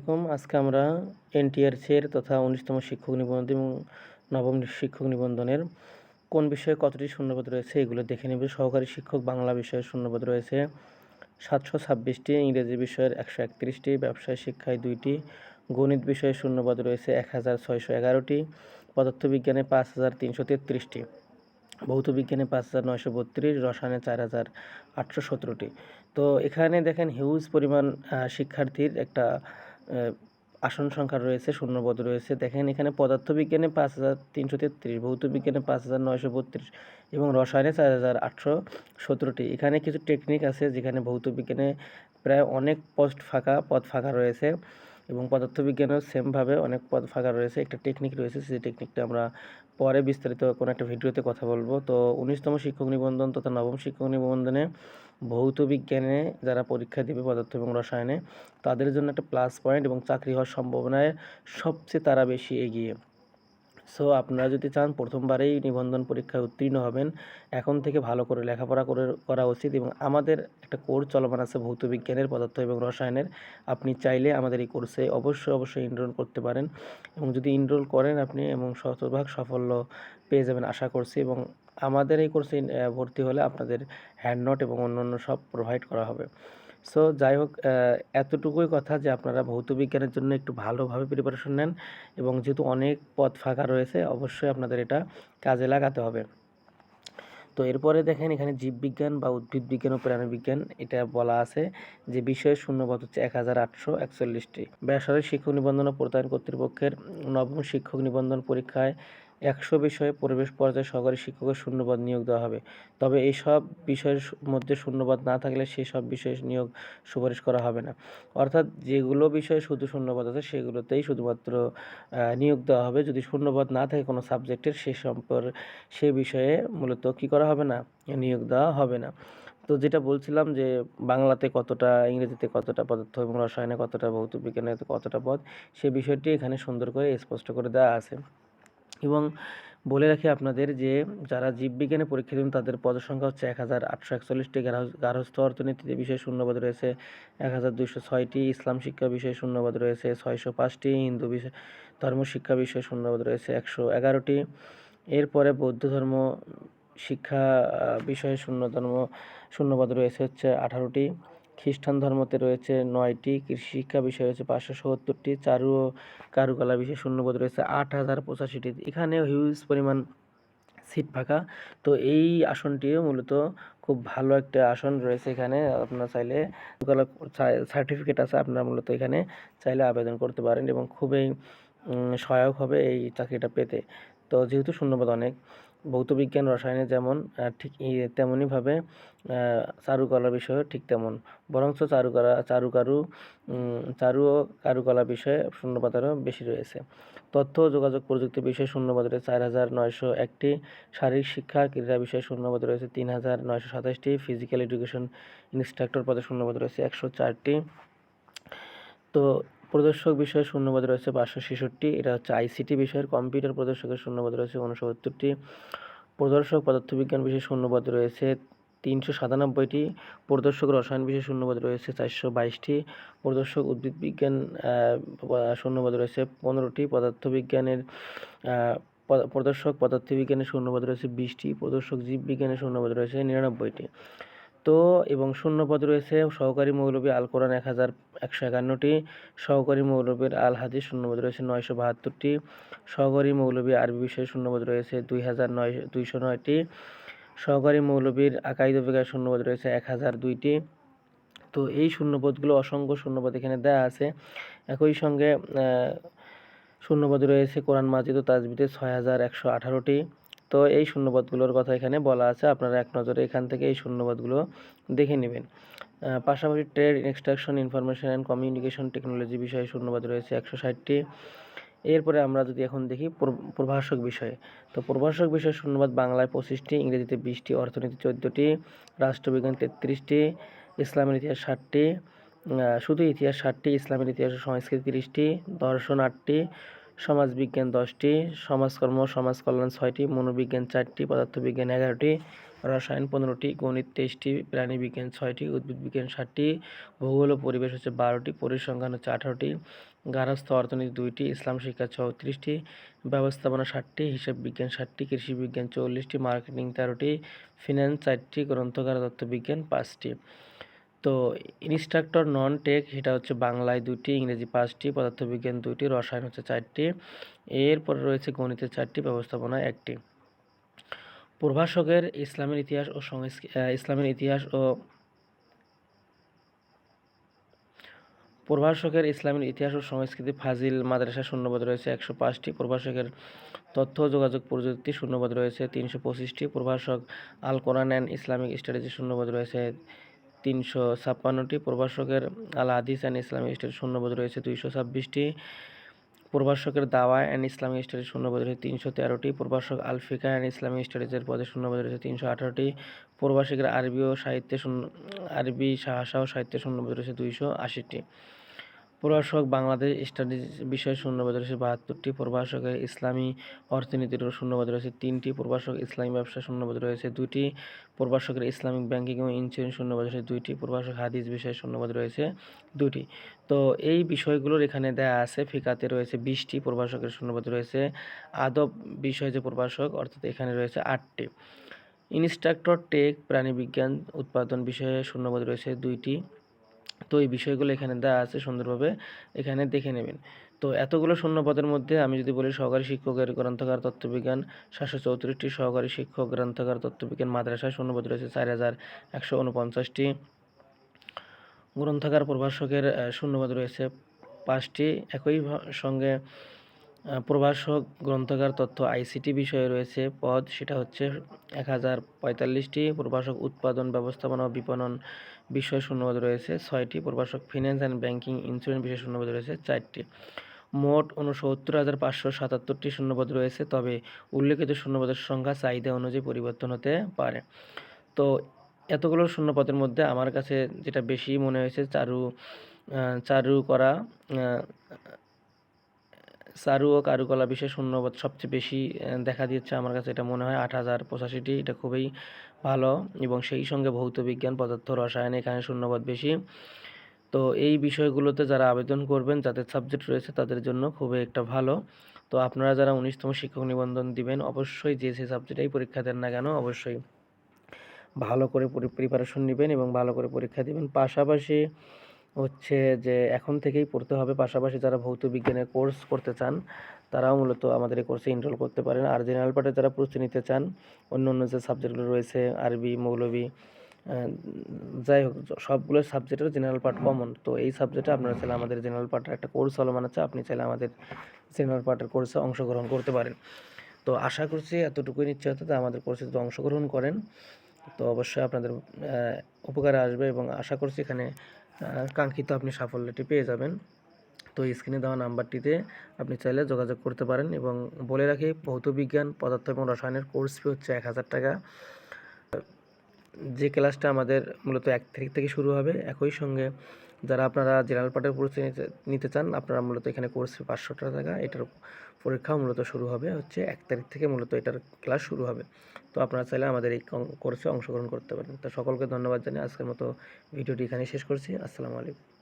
আলাইকুম। আজকে আমরা এনটিআরসি এর তথা ১৯তম শিক্ষক নিবন্ধন এবং নবম শিক্ষক নিবন্ধনের কোন বিষয়ে কতটি শূন্যপদ রয়েছে এগুলো দেখে নেব। সহকারী শিক্ষক বাংলা বিষয়ের শূন্যপদ রয়েছে ৭২৬টি, ইংরেজি বিষয়ের ১৩১টি, ব্যবসায় শিক্ষায় ২টি, গণিত বিষয়ে শূন্যপদ রয়েছে ১৬১১টি, পদার্থবিজ্ঞানে ৫৩৩৩টি, ভৌত বিজ্ঞানে ৫৯৩২, রসায়নে ৪৮১৭টি। তো এখানে দেখেন হিউজ পরিমাণ শিক্ষার্থীর একটা আসন সংখ্যা রয়েছে, শূন্যপদ রয়েছে। দেখেন এখানে পদার্থবিজ্ঞানে ৫৩৩৩, ভৌত বিজ্ঞানে ৫৯৩২ এবং রসায়নে ৪৮১৭টি। এখানে কিছু টেকনিক আছে যেখানে ভৌত বিজ্ঞানে প্রায় অনেক পদ ফাঁকা রয়েছে এবং পদার্থবিজ্ঞানেও সেমভাবে অনেক পদ ফাঁকা রয়েছে। একটা টেকনিক রয়েছে, সেই টেকনিকটা আমরা পরে বিস্তারিত কোনো একটা ভিডিওতে কথা বলবো। তো ১৯তম শিক্ষক নিবন্ধন তথা নবম শিক্ষক নিবন্ধনে ভৌত বিজ্ঞানে যারা পরীক্ষা দেবে পদার্থ এবং রসায়নে তাদের জন্য একটা প্লাস পয়েন্ট এবং চাকরি হওয়ার সম্ভাবনায় সবচেয়ে তারা বেশি এগিয়ে। সো আপনারা যদি চান প্রথমবারেই নিবন্ধন পরীক্ষায় উত্তীর্ণ হবেন, এখন থেকে ভালো করে লেখাপড়া করা উচিত। এবং আমাদের একটা কোর্স চলমান আছে ভৌত বিজ্ঞানের, পদার্থ এবং রসায়নের। আপনি চাইলে আমাদের এই কোর্সে অবশ্যই এনরোল করতে পারেন এবং যদি এনরোল করেন আপনি এবং শতভাগ সাফল্য পেয়ে যাবেন আশা করছি। এবং আমাদের এই কোর্সে ভর্তি হলে আপনাদের হ্যান্ড নোট এবং অন্যান্য সব প্রোভাইড করা হবে। সো যাই হোক, এতটুকুই কথা যে আপনারা ভৌত বিজ্ঞানের জন্য একটু ভালোভাবে প্রিপারেশন নেন এবং যেহেতু অনেক পদ ফাঁকা রয়েছে অবশ্যই আপনাদের এটা কাজে লাগাতে হবে। তো এরপরে দেখেন এখানে জীববিজ্ঞান বা উদ্ভিদ বিজ্ঞান ও প্রাণীবিজ্ঞান এটা বলা আছে যে বিষয়ের শূন্যপদ হচ্ছে ১৮৪১টি। বেসরকারি শিক্ষক নিবন্ধন ও প্রত্যয়ন কর্তৃপক্ষের নবম শিক্ষক নিবন্ধন পরীক্ষায় ১০০ বিষয়ে প্রবেশ পর্যায়ে সহকারী শিক্ষকের শূন্যপদ নিয়োগ দেওয়া হবে। তবে এই সব বিষয়ের মধ্যে শূন্যপদ না থাকলে সেই সব বিষয়ে নিয়োগ সুপারিশ করা হবে না। অর্থাৎ যেগুলো বিষয়ে শুধু শূন্যপদ আছে সেগুলোতেই শুধুমাত্র নিয়োগ দেওয়া হবে। যদি শূন্যপদ না থাকে কোনো সাবজেক্টের সে বিষয়ে মূলত কী করা হবে না, নিয়োগ দেওয়া হবে না। তো যেটা বলছিলাম যে বাংলাতে কতটা, ইংরেজিতে কতটা, পদার্থ এবং রসায়নে কতটা, ভৌত বিজ্ঞানে কতটা পদ, সে বিষয়টি এখানে সুন্দর করে স্পষ্ট করে দেওয়া আছে। এবং বলে রাখি আপনাদের যে যারা জীববিজ্ঞানে পরীক্ষা দেবেন তাদের পদের সংখ্যা হচ্ছে ১৮৪১টি। গার্হস্থ্য অর্থনীতিতে বিষয়ে শূন্যপদ রয়েছে ১২০৬টি, ইসলাম শিক্ষা বিষয়ে শূন্যপদ রয়েছে ৬০৫টি, হিন্দু বিষয় ধর্ম শিক্ষা বিষয়ে শূন্যপদ রয়েছে ১১১টি। এরপরে বৌদ্ধ ধর্ম শিক্ষা বিষয়ে শূন্যপদ রয়েছে হচ্ছে 18টি, খ্রিস্টান ধর্মতে রয়েছে 9টি, কৃষি শিক্ষা বিষয়ে রয়েছে 577টি, চারু ও কারুকলা বিষয়ে শূন্যপদ রয়েছে ৮,০৮৫টি। এখানেও হিউজ পরিমাণ সিট ফাঁকা। তো এই আসনটিও মূলত খুব ভালো একটা আসন রয়েছে এখানে। আপনারা চাইলে সার্টিফিকেট আছে, আপনারা মূলত এখানে চাইলে আবেদন করতে পারেন এবং খুবই সহায়ক হবে এই চাকরিটা পেতে। তো যেহেতু শূন্যপদ অনেক, ভৌত বিজ্ঞান রসায়নে যেমন ঠিক তেমনইভাবে চারুকলা বিষয়েও ঠিক তেমন, বরঞ্চ চারু ও কারুকলা বিষয়ে শূন্যপদ আরও বেশি রয়েছে। তথ্য ও যোগাযোগ প্রযুক্তি বিষয়ে শূন্যপদ রয়েছে ৪,৯০১টি, শারীরিক শিক্ষা ক্রীড়া বিষয়ে শূন্যপদ রয়েছে ৩,৯২৭টি, ফিজিক্যাল এডুকেশন ইন্সট্রাক্টর পদে শূন্যপদ রয়েছে ১০৪টি। তো প্রদর্শক বিষয়ে শূন্যপদ রয়েছে ৫৬৬, এটা হচ্ছে আইসিটি বিষয়ের। কম্পিউটার প্রদর্শকের শূন্যপদ রয়েছে ৬৯টি, প্রদর্শক পদার্থবিজ্ঞান বিষয়ে শূন্যপদ রয়েছে ৩৯৭টি, প্রদর্শক রসায়ন বিষয়ে শূন্যপদ রয়েছে ৪২২টি, প্রদর্শক উদ্ভিদ বিজ্ঞান শূন্যপদ রয়েছে 15টি, প্রদর্শক পদার্থবিজ্ঞানের শূন্যপদ রয়েছে 20টি, প্রদর্শক জীববিজ্ঞানের শূন্যপদ রয়েছে 99টি। তো এবং শূন্যপদ রয়েছে সহকারী মৌলবী আল কোরআন ১,১৫১টি, সহকারী মৌলবীর আল হাদিস শূন্যপদ রয়েছে ৯৭২টি, সহকারী মৌলবী আরবি বিষয়ে শূন্যপদ রয়েছে ২,২০৯টি, সহকারী মৌলবীর আকাইদ ও ফিকহে শূন্যপদ রয়েছে ১,০০২টি। তো এই শূন্যপদগুলো অসংখ্য শূন্যপদ এখানে দেওয়া আছে। একই সঙ্গে শূন্যপদ রয়েছে কোরআন মাজিদ ও তাজবিদে ৬,১১৮টি। তো এই শূন্যপদগুলোর কথা এখানে বলা আছে, আপনারা এক নজরে এখান থেকে এই শূন্যপদগুলো দেখে নেবেন। পাশাপাশি trade, instruction, information and communication technology বিষয়ে শূন্যপদ রয়েছে ১৬০টি। এরপরে আমরা যদি এখন দেখি প্রভাষক বিষয়ে, তো প্রভাষক বিষয়ে শূন্যপদ বাংলায় 25টি, ইংরেজিতে 20টি, অর্থনীতি 14টি, রাষ্ট্রবিজ্ঞান 33টি, ইসলামের ইতিহাস 60টি, শুধু ইতিহাস 60টি, ইসলামের ইতিহাস ও সংস্কৃতি 30টি, দর্শন 8টি, সমাজবিজ্ঞান 10টি, সমাজকর্ম সমাজ কল্যাণ 6টি, মনোবিজ্ঞান 4টি, পদার্থবিজ্ঞান 11টি, রসায়ন 15টি, গণিত 23টি, প্রাণীবিজ্ঞান 6টি, উদ্ভিদবিজ্ঞান 7টি, ভূগোল ও পরিবেশ হচ্ছে 12টি, পরিসংখ্যান হচ্ছে 18টি, গার্হস্থ্য অর্থনীতি 2টি, ইসলাম শিক্ষা 34টি, ব্যবস্থাপনা 60টি, হিসাব বিজ্ঞান 60টি, কৃষি বিজ্ঞান 44টি, মার্কেটিং 13টি, ফিন্যান্স 4টি, গ্রন্থাগার তত্ত্ববিজ্ঞান 5টি। তো ইনস্ট্রাক্টর নন টেক সেটা হচ্ছে বাংলায় 2টি, ইংরেজি 5টি, পদার্থবিজ্ঞান 2টি, রসায়ন হচ্ছে 4টি, এরপরে রয়েছে গণিতে 4টি, ব্যবস্থাপনা 1টি। প্রভাষকের ইসলামের ইতিহাস ও প্রভাষকের ইসলামের ইতিহাস ও সংস্কৃতি ফাজিল মাদ্রাসা শূন্যপদ রয়েছে 105টি। প্রভাষকের তথ্য ও যোগাযোগ প্রযুক্তি শূন্যপদ রয়েছে 325টি। প্রভাষক আল কোরআন অ্যান্ড ইসলামিক স্ট্র্যাটেজি শূন্যপদ রয়েছে 356টি। প্রভাষকের আল হাদিস অ্যান্ড ইসলামিক স্টাডিজ শূন্যপদ রয়েছে 226টি। প্রভাষকের দাওয়া অ্যান্ড ইসলামিক স্টাডিজ শূন্যপদ রয়েছে 313টি। প্রভাষক আল ফিকা অ্যান্ড ইসলামিক স্টাডিজের পদে শূন্যপদ রয়েছে 318টি। প্রভাষকের আরবি ভাষা ও সাহিত্যে শূন্যপদ রয়েছে 280টি। প্রভাষক বাংলাদেশ স্টাডিজ বিষয়ে শূন্যপদ রয়েছে 72টি। প্রভাষকের ইসলামী অর্থনীতির শূন্যপদ রয়েছে 3টি। প্রভাষক ইসলামী ব্যবসা শূন্যপদ রয়েছে 2টি। প্রভাষকের ইসলামিক ব্যাংকিং ও ইন্স্যুরেন্স শূন্যপদ রয়েছে 2টি। প্রভাষক হাদিস বিষয়ে শূন্যপদ রয়েছে 2টি। তো এই বিষয়গুলোর এখানে দেয়া আছে। ফিকাতে রয়েছে 20টি। প্রভাষকের শূন্যপদ রয়েছে। আদব বিষয়ে যে প্রভাষক অর্থাৎ এখানে রয়েছে 8টি। ইনস্ট্রাক্টর টেক প্রাণীবিজ্ঞান উৎপাদন বিষয়ে শূন্যপদ রয়েছে 2টি। তো এই বিষয়গুলো এখানে দেওয়া আছে, সুন্দরভাবে এখানে দেখে নেবেন। তো এতগুলো শূন্যপদের মধ্যে আমি যদি বলি সহকারী শিক্ষকের গ্রন্থাগার তত্ত্ববিজ্ঞান 734টি, সহকারী শিক্ষক গ্রন্থাগার তত্ত্ববিজ্ঞান মাদ্রাসায় শূন্যপদ রয়েছে 4149টি। গ্রন্থাগার প্রভাষকের শূন্যপদ রয়েছে 5টি। একই সঙ্গে প্রভাষক গ্রন্থাগার তথ্য আইসিটি বিষয়ে রয়েছে পদ, সেটা হচ্ছে 1045টি। প্রভাষক উৎপাদন ব্যবস্থাপনা ও বিপণন বিষয়ে শূন্যপদ রয়েছে 6টি। প্রভাষক ফিন্যান্স অ্যান্ড ব্যাংকিং ইন্স্যুরেন্স বিষয়ে শূন্যপদ রয়েছে 4টি। মোট 69,577টি শূন্যপদ রয়েছে, তবে উল্লেখিত শূন্যপদের সংখ্যা চাহিদা অনুযায়ী পরিবর্তন হতে পারে। তো এতগুলো শূন্যপদের মধ্যে আমার কাছে যেটা বেশি মনে হয়েছে চারু ও কারুকলা বিষয়ে শূন্যপদ সবচেয়ে বেশি দেখা দিচ্ছে। আমার কাছে এটা মনে হয় 8085টি, এটা খুবই ভালো। এবং সেই সঙ্গে ভৌত বিজ্ঞান, পদার্থ, রসায়ন এখানে শূন্যপদ বেশি। তো এই বিষয়গুলোতে যারা আবেদন করবেন, যাদের সাবজেক্ট রয়েছে তাদের জন্য খুবই একটা ভালো। তো আপনারা যারা 19তম শিক্ষক নিবন্ধন দিবেন, অবশ্যই যে সাবজেক্টেই পরীক্ষা দেন না কেন অবশ্যই ভালো করে প্রিপারেশন নেবেন এবং ভালো করে পরীক্ষা দিবেন। পাশাপাশি হচ্ছে যে এখন থেকেই পড়তে হবে। পাশাপাশি যারা ভৌত বিজ্ঞানের কোর্স করতে চান তারাও মূলত আমাদের এই কোর্সে এনরোল করতে পারেন। আর জেনারেল পার্টে যারা প্রস্তুতি নিতে চান, অন্য যে সাবজেক্টগুলো রয়েছে আরবি, মৌলভী, যাই হোক সবগুলো সাবজেক্টের জেনারেল পার্ট কমন। তো এই সাবজেক্টে আপনারা চাইলে আমাদের জেনারেল পার্টের একটা কোর্স চলমান আছে, আপনি চাইলে আমাদের জেনারেল পার্টের কোর্সে অংশগ্রহণ করতে পারেন। তো আশা করছি এতটুকুই নিশ্চয়তা আমাদের কোর্সে যদি অংশগ্রহণ করেন তো অবশ্যই আপনাদের উপকারে আসবে এবং আশা করছি এখানে কাঙ্ক্ষিত আপনি সাফল্যটি পেয়ে যাবেন। তো স্ক্রিনে দেওয়া নাম্বারটিতে আপনি চাইলে যোগাযোগ করতে পারেন। এবং বলে রাখি, ভৌত বিজ্ঞান, পদার্থ এবং রসায়নের কোর্স ফি হচ্ছে 1000 টাকা। যে ক্লাসটা আমাদের মূলত 1 তারিখ থেকে শুরু হবে। একই সঙ্গে যারা আপনারা জেনারেল পার্টের প্রস্তুতি নিতে চান, আপনারা মূলত এখানে কোর্স ফি 500 টাকা। এটার পরীক্ষাও মূলত শুরু হবে হচ্ছে 1 তারিখ থেকে, মূলত এটার ক্লাস শুরু হবে। তো আপনারা চাইলে আমাদের এই কোর্সে অংশগ্রহণ করতে পারেন। তো সকলকে ধন্যবাদ জানিয়ে আজকের মতো ভিডিওটি এখানে শেষ করছি। আসসালামু আলাইকুম।